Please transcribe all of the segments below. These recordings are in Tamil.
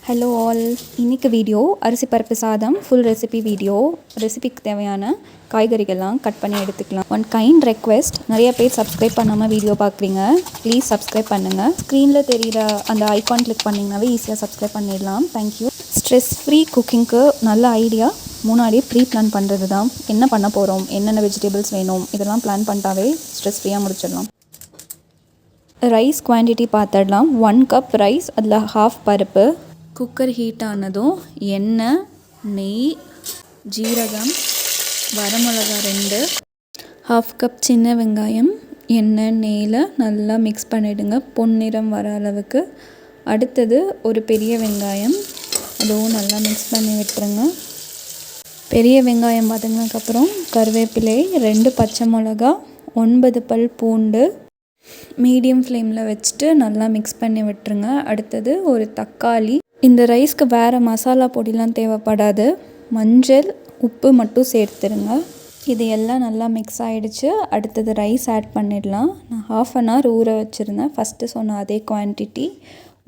ஹலோ ஆல், இன்றைக்கி வீடியோ அரிசி பருப்பு சாதம் ஃபுல் ரெசிபி வீடியோ. ரெசிபிக்கு தேவையான காய்கறிகள்லாம் கட் பண்ணி எடுத்துக்கலாம். ஒன் கைண்ட் ரெக்வெஸ்ட், நிறைய பேர் சப்ஸ்கிரைப் பண்ணாமல் வீடியோ பார்க்குறீங்க. ப்ளீஸ் சப்ஸ்கிரைப் பண்ணுங்கள். ஸ்க்ரீனில் தெரிகிற அந்த ஐக்கான் கிளிக் பண்ணிங்கனாவே ஈஸியாக சப்ஸ்கிரைப் பண்ணிடலாம். தேங்க்யூ. ஸ்ட்ரெஸ் ஃப்ரீ குக்கிங்க்கு நல்ல ஐடியா முன்னாடியே ப்ரீ பிளான் பண்ணுறது தான். என்ன பண்ண போகிறோம், என்னென்ன வெஜிடபிள்ஸ் வேணும், இதெல்லாம் பிளான் பண்ணிட்டாவே ஸ்ட்ரெஸ் ஃப்ரீயாக முடிச்சிடலாம். ரைஸ் குவான்டிட்டி பார்த்துடலாம். 1 கப் ரைஸ், அதில் ஹாஃப் பருப்பு. குக்கர் ஹீட் ஆனதும் எண்ணெய், நெய், ஜீரகம், வரமிளகா 2, ஹாஃப் கப் சின்ன வெங்காயம், எண்ணெய் நெய்யில் நல்லா மிக்ஸ் பண்ணிவிடுங்க பொன்னிறம் வர அளவுக்கு. அடுத்தது ஒரு பெரிய வெங்காயம், அதுவும் நல்லா மிக்ஸ் பண்ணி விட்டுருங்க. பெரிய வெங்காயம் வதங்கினதுக்கப்புறம் கருவேப்பிலை, 2 பச்சை மிளகா, 9 பல் பூண்டு மீடியம் ஃப்ளேமில் வச்சுட்டு நல்லா மிக்ஸ் பண்ணி விட்டுருங்க. அடுத்தது ஒரு தக்காளி. இந்த ரைஸ்க்கு வேறு மசாலா பொடிலாம் தேவைப்படாது. மஞ்சள், உப்பு மட்டும் சேர்த்துருங்க. இது எல்லாம் நல்லா மிக்ஸ் ஆகிடுச்சு. அடுத்தது ரைஸ் ஆட் பண்ணிடலாம். நான் ½ அன் ஹவர் ஊற வச்சுருந்தேன். ஃபஸ்ட்டு சொன்ன அதே குவான்டிட்டி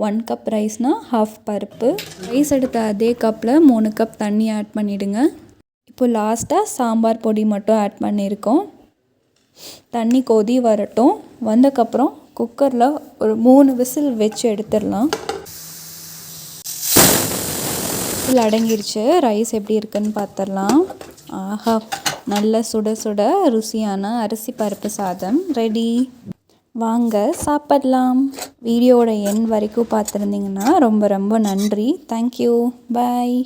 1 கப் ரைஸ்னால் ஹாஃப் பருப்பு. ரைஸ் எடுத்த அதே கப்பில் 3 கப் தண்ணி ஆட் பண்ணிவிடுங்க. இப்போ லாஸ்ட்டாக சாம்பார் பொடி மட்டும் ஆட் பண்ணியிருக்கோம். தண்ணி கொதி வரட்டும். வந்தக்கப்புறம் குக்கரில் ஒரு 3 விசில் வச்சு எடுத்துடலாம். விசில் அடங்கிருச்சு. ரைஸ் எப்படி இருக்குன்னு பார்த்துடலாம். ஆஹா, நல்ல சுட சுட ருசியான அரிசி பருப்பு சாதம் ரெடி. வாங்க சாப்பிடலாம். வீடியோவோட எண்ட் வரைக்கும் பார்த்துருந்தீங்கன்னா ரொம்ப ரொம்ப நன்றி. தேங்க்யூ. பாய்.